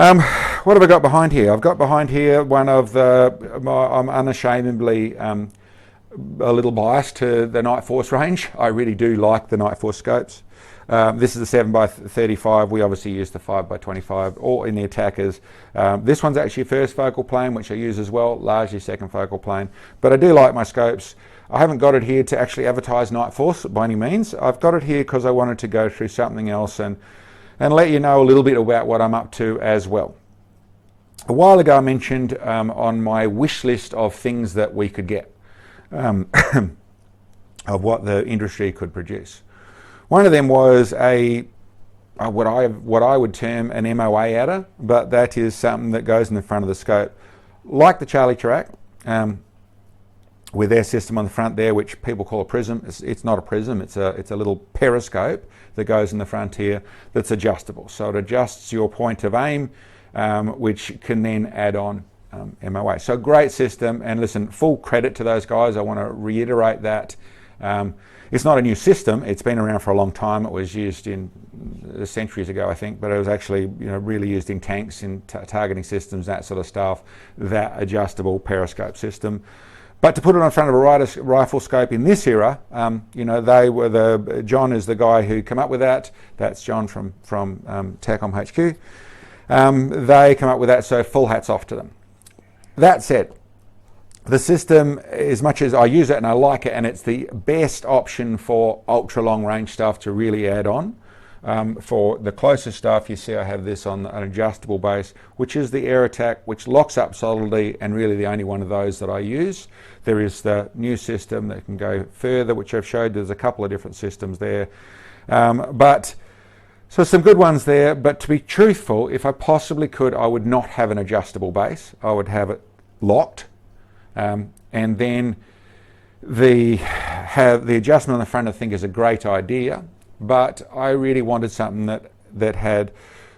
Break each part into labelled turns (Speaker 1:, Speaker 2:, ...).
Speaker 1: What have I got behind here? I've got behind here one of I'm unashamedly a little biased to the Night Force range. I really do like the Night Force scopes. This is the 7x35. We obviously use the 5x25, or in the attackers. This one's actually first focal plane, which I use as well, largely second focal plane. But I do like my scopes. I haven't got it here to actually advertise Night Force by any means. I've got it here because I wanted to go through something else and let you know a little bit about what I'm up to as well. A while ago I mentioned on my wish list of things that we could get, of what the industry could produce. One of them was what I would term an MOA adder, but that is something that goes in the front of the scope, like the Charlie Chirac, with their system on the front there, which people call a prism. It's not a prism, it's a little periscope that goes in the front here that's adjustable. So it adjusts your point of aim, which can then add on MOA. So great system, and listen, full credit to those guys. I want to reiterate that. It's not a new system, it's been around for a long time. It was used in centuries ago, I think, but it was actually really used in tanks, in targeting systems, that sort of stuff, that adjustable periscope system. But to put it on front of a rifle scope in this era, they were John is the guy who came up with that. That's John from TACOM HQ. They come up with that, so full hats off to them. That said, the system, as much as I use it and I like it, and it's the best option for ultra long range stuff to really add on. For the closest stuff, you see I have this on an adjustable base, which is the Air Attack, which locks up solidly, and really the only one of those that I use. There is the new system that can go further, which I've showed. There's a couple of different systems there. So some good ones there, but to be truthful, if I possibly could, I would not have an adjustable base. I would have it locked, and then the adjustment on the front I think is a great idea. But I really wanted something that had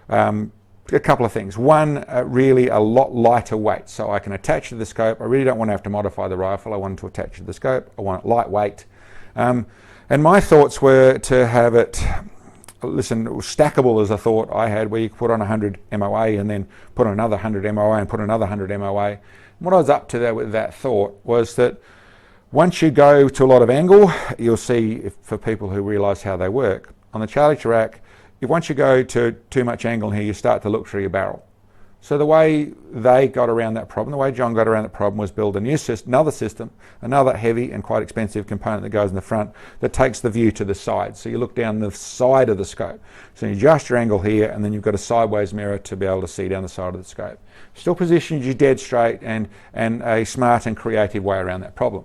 Speaker 1: a couple of things. One, really a lot lighter weight, so I can attach to the scope. I really don't want to have to modify the rifle. I want to attach to the scope. I want it lightweight. And my thoughts were to have it, stackable as a thought I had, where you could put on 100 MOA and then put on another 100 MOA and put another 100 MOA. And what I was up to there with that thought was that once you go to a lot of angle, you'll see, for people who realise how they work, on the Charlie Chirac, once you go to too much angle here, you start to look through your barrel. So the way they got around that problem, the way John got around that problem, was build a new system, another heavy and quite expensive component that goes in the front that takes the view to the side. So you look down the side of the scope. So you adjust your angle here, and then you've got a sideways mirror to be able to see down the side of the scope. Still positions you dead straight, and a smart and creative way around that problem.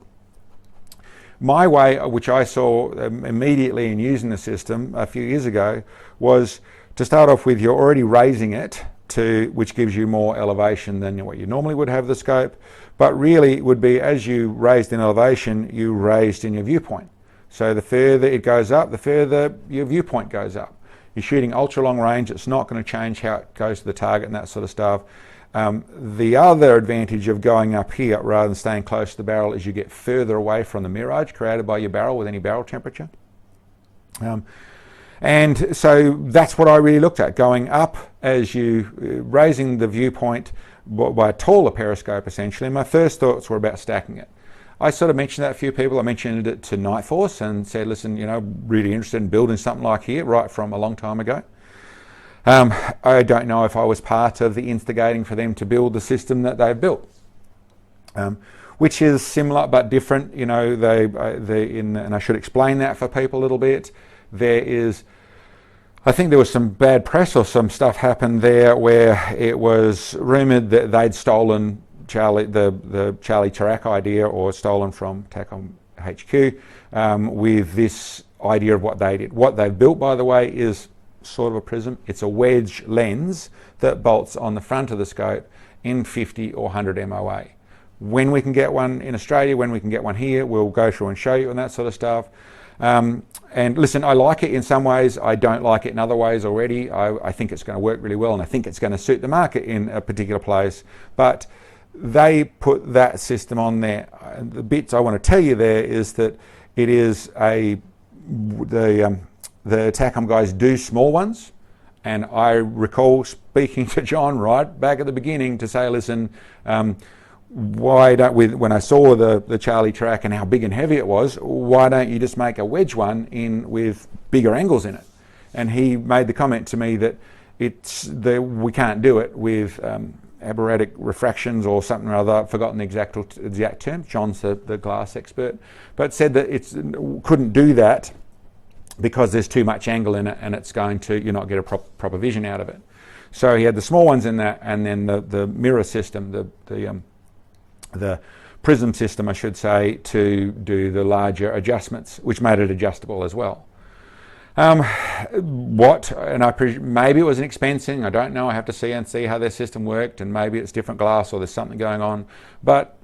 Speaker 1: My way, which I saw immediately in using the system a few years ago, was to start off with, you're already raising it to, which gives you more elevation than what you normally would have the scope, but really it would be, as you raised in elevation, you raised in your viewpoint. So the further it goes up, the further your viewpoint goes up. You're shooting ultra long range, it's not going to change how it goes to the target and that sort of stuff. The other advantage of going up here rather than staying close to the barrel is you get further away from the mirage created by your barrel with any barrel temperature. And so that's what I really looked at, going up as you raising the viewpoint by a taller periscope essentially. My first thoughts were about stacking it. I sort of mentioned that to a few people. I mentioned it to Night Force and said, listen, really interested in building something like here right from a long time ago. I don't know if I was part of the instigating for them to build the system that they've built, which is similar but different. And I should explain that for people a little bit. I think there was some bad press or some stuff happened there where it was rumoured that they'd stolen the Charlie Chirac idea, or stolen from TACOM HQ, with this idea of what they did. What they've built, by the way, is sort of a prism. It's a wedge lens that bolts on the front of the scope in 50 or 100 MOA. When we can get one in Australia, when we can get one here, we'll go through and show you and that sort of stuff. And listen, I like it in some ways, I don't like it in other ways already. I think it's going to work really well, and I think it's going to suit the market in a particular place, but they put that system on there. The bits I want to tell you there is that it is the TACOM guys do small ones, And I recall speaking to John right back at the beginning to say, listen, why don't we, when I saw the Charlie track and how big and heavy it was, why don't you just make a wedge one in with bigger angles in it? And he made the comment to me that we can't do it with aberratic refractions or something or other. I've forgotten the exact term. John's the glass expert, but said that couldn't do that because there's too much angle in it and it's going to, you not get a proper vision out of it. So he had the small ones in that, and then the mirror system, the prism system, I should say, to do the larger adjustments, which made it adjustable as well. Maybe it was an expense thing, I don't know, I have to see how their system worked, and maybe it's different glass or there's something going on, but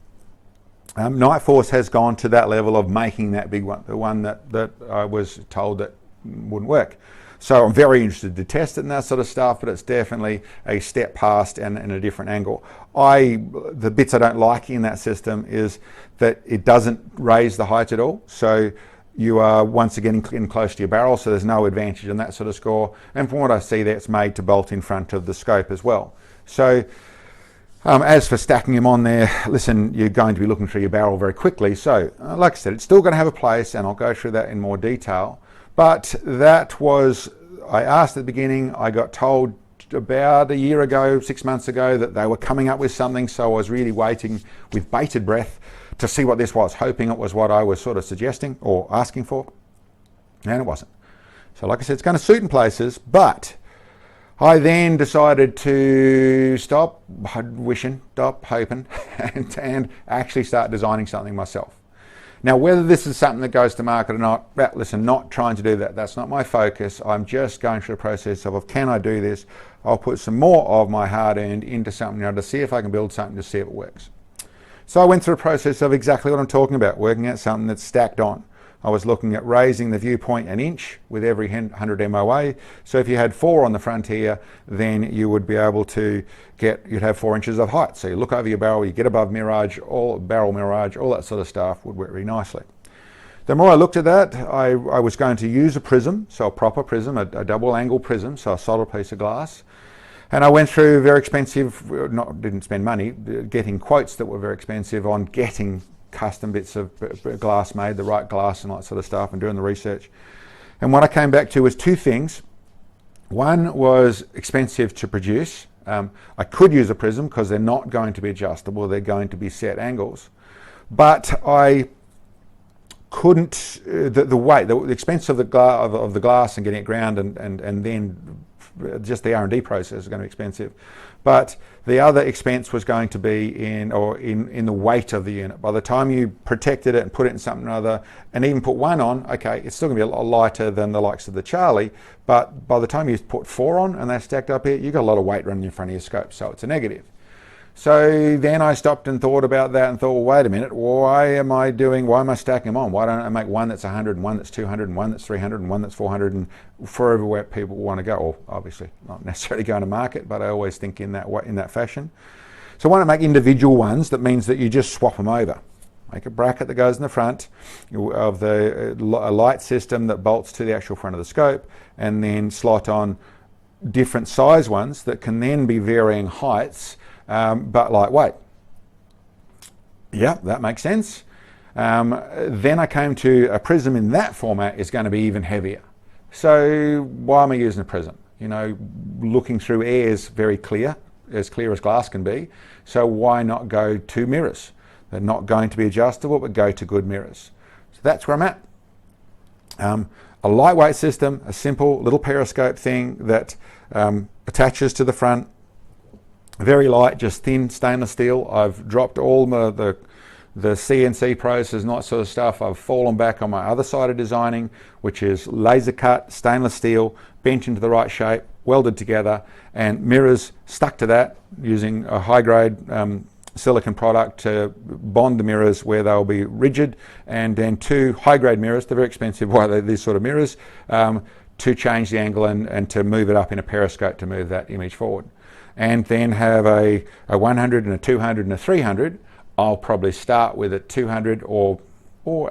Speaker 1: Nightforce has gone to that level of making that big one, the one that I was told that wouldn't work. So I'm very interested to test it and that sort of stuff, but it's definitely a step past and in a different angle. The bits I don't like in that system is that it doesn't raise the height at all. So you are once again getting close to your barrel, so there's no advantage in that sort of score. And from what I see there, it's made to bolt in front of the scope as well. So as for stacking them on there, listen, you're going to be looking through your barrel very quickly. So like I said, it's still going to have a place, and I'll go through that in more detail. But that was, I asked at the beginning, I got told about a year ago, 6 months ago, that they were coming up with something, so I was really waiting with bated breath to see what this was, hoping it was what I was sort of suggesting or asking for, and it wasn't. So like I said, it's going to suit in places, but I then decided to stop wishing, stop hoping, and actually start designing something myself. Now, whether this is something that goes to market or not, listen, not trying to do that. That's not my focus. I'm just going through a process of can I do this? I'll put some more of my hard-earned into something now to see if I can build something to see if it works. So I went through a process of exactly what I'm talking about, working out something that's stacked on. I was looking at raising the viewpoint an inch with every 100 MOA. So if you had 4 on the front here, then you would be able to you'd have 4 inches of height. So you look over your barrel, you get above mirage, barrel mirage, all that sort of stuff would work really nicely. The more I looked at that, I was going to use a prism, so a proper prism, a double angle prism, so a solid piece of glass. And I went through very expensive, didn't spend money, getting quotes that were very expensive on getting custom bits of glass made, the right glass and all that sort of stuff, and doing the research. And what I came back to was 2 things. One was expensive to produce. I could use a prism because they're not going to be adjustable, they're going to be set angles. But I couldn't, the weight, the expense of the glass and getting it ground and then just the R&D process is going to be expensive. But the other expense was going to be in the weight of the unit. By the time you protected it and put it in something or other, and even put 1 on, okay, it's still going to be a lot lighter than the likes of the Charlie, but by the time you put 4 on and they're stacked up here, you've got a lot of weight running in front of your scope, so it's a negative. So then I stopped and thought about that and thought, well, wait a minute, why am I stacking them on? Why don't I make one that's 100 and one that's 200 and one that's 300 and one that's 400 and for everywhere people want to go? Or obviously not necessarily going to market, but I always think in that fashion. So why don't I make individual ones? That means that you just swap them over. Make a bracket that goes in the front of a light system that bolts to the actual front of the scope, and then slot on different size ones that can then be varying heights, but lightweight. Yeah, that makes sense. Then I came to a prism in that format is going to be even heavier. So why am I using a prism? Looking through air is very clear as glass can be. So why not go to mirrors? They're not going to be adjustable, but go to good mirrors. So that's where I'm at. A lightweight system, a simple little periscope thing that attaches to the front. Very light, just thin stainless steel. I've dropped all the CNC process and that sort of stuff. I've fallen back on my other side of designing, which is laser cut, stainless steel, bent into the right shape, welded together, and mirrors stuck to that using a high grade silicon product to bond the mirrors where they'll be rigid, and then 2 high grade mirrors, they're very expensive, why they're these sort of mirrors, to change the angle and to move it up in a periscope to move that image forward. And then have a 100 and a 200 and a 300. I'll probably start with a 200 or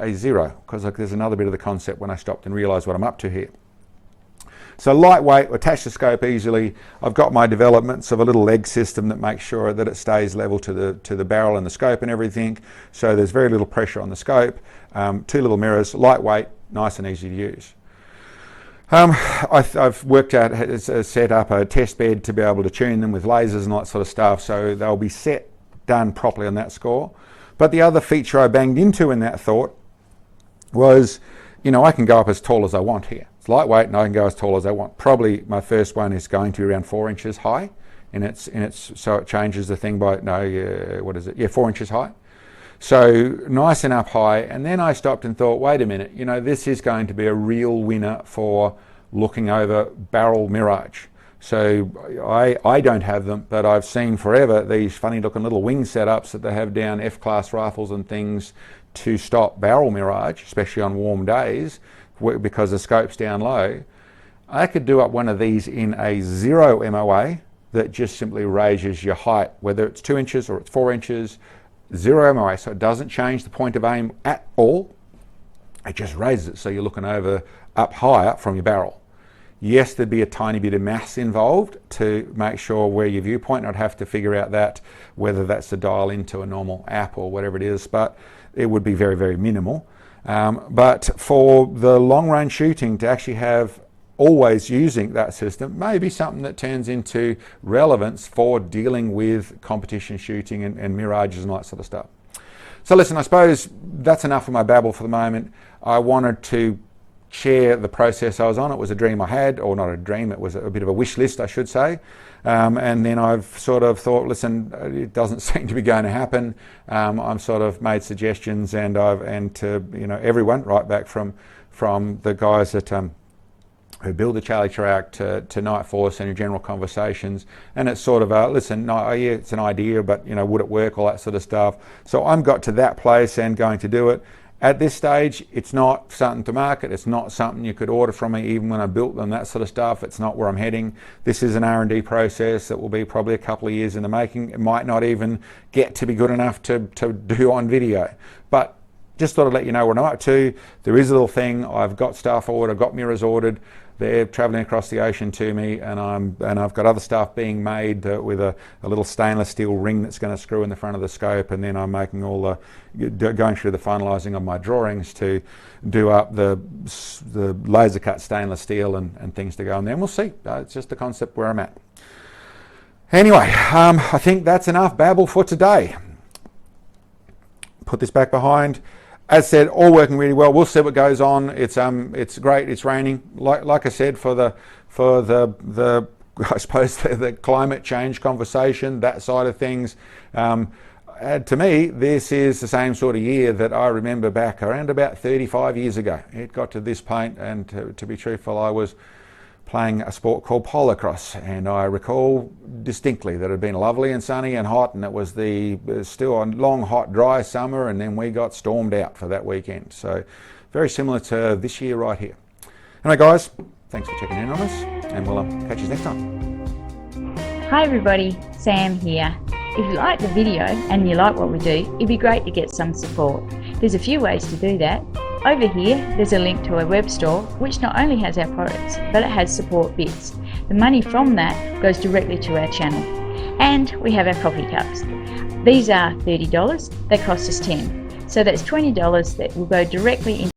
Speaker 1: a 0, because there's another bit of the concept when I stopped and realised what I'm up to here. So lightweight, attach the scope easily. I've got my developments of a little leg system that makes sure that it stays level to the barrel and the scope and everything. So there's very little pressure on the scope. 2 little mirrors, lightweight, nice and easy to use. I've worked out, set up a test bed to be able to tune them with lasers and all that sort of stuff, so they'll be done properly on that score. But the other feature I banged into in that thought was, I can go up as tall as I want here. It's lightweight and I can go as tall as I want. Probably my first one is going to be around 4 inches high, so it changes the thing by 4 inches high. So nice and up high, and then I stopped and thought, wait a minute, this is going to be a real winner for looking over barrel mirage. So I don't have them, but I've seen forever these funny looking little wing setups that they have down F-class rifles and things to stop barrel mirage, especially on warm days, because the scope's down low. I could do up one of these in a 0 MOA that just simply raises your height, whether it's 2 inches or it's 4 inches, 0 MOA, so it doesn't change the point of aim at all. It just raises it so you're looking up higher from your barrel. Yes, there'd be a tiny bit of mass involved to make sure where your viewpoint. I'd have to figure out whether that's to dial into a normal app or whatever it is, but it would be very, very minimal. But for the long range shooting, to actually have always using that system may be something that turns into relevance for dealing with competition shooting and mirages and all that sort of stuff. So listen, I suppose that's enough of my babble for the moment. I wanted to share the process I was on. It was a dream I had, or not a dream, it was a bit of a wish list, I should say. And then I've sort of thought, listen, it doesn't seem to be going to happen. I'm sort of made suggestions, and to everyone, right back from the guys that who build the Charlie track to Night Force and in general conversations, and it's sort of it's an idea, but would it work, all that sort of stuff. So I'm got to that place and going to do it. At this stage, it's not something to market. It's not something you could order from me, even when I built them, that sort of stuff. It's not where I'm heading. This is an R&D process that will be probably a couple of years in the making. It might not even get to be good enough to do on video. But just thought I'd let you know what I'm up to. There is a little thing. I've got stuff ordered. I've got mirrors ordered. They're travelling across the ocean to me, and I've got other stuff being made with a little stainless steel ring that's going to screw in the front of the scope, and then I'm making going through the finalising of my drawings to do up the laser cut stainless steel and things to go on there. And we'll see. It's just the concept where I'm at. Anyway, I think that's enough babble for today. Put this back behind. As said, all working really well. We'll see what goes on. It's great. It's raining. Like I said, for the I suppose the climate change conversation, that side of things. To me, this is the same sort of year that I remember back around about 35 years ago. It got to this point, and to be truthful, I was playing a sport called polocrosse, and I recall distinctly that it had been lovely and sunny and hot, and it was still a long, hot, dry summer, and then we got stormed out for that weekend. So very similar to this year right here. Anyway, guys, thanks for checking in on us, and we'll catch you next time.
Speaker 2: Hi everybody, Sam here. If you like the video and you like what we do, it'd be great to get some support. There's a few ways to do that. Over here, there's a link to a web store which not only has our products, but it has support bits. The money from that goes directly to our channel. And we have our coffee cups. These are $30, they cost us $10. So that's $20 that will go directly into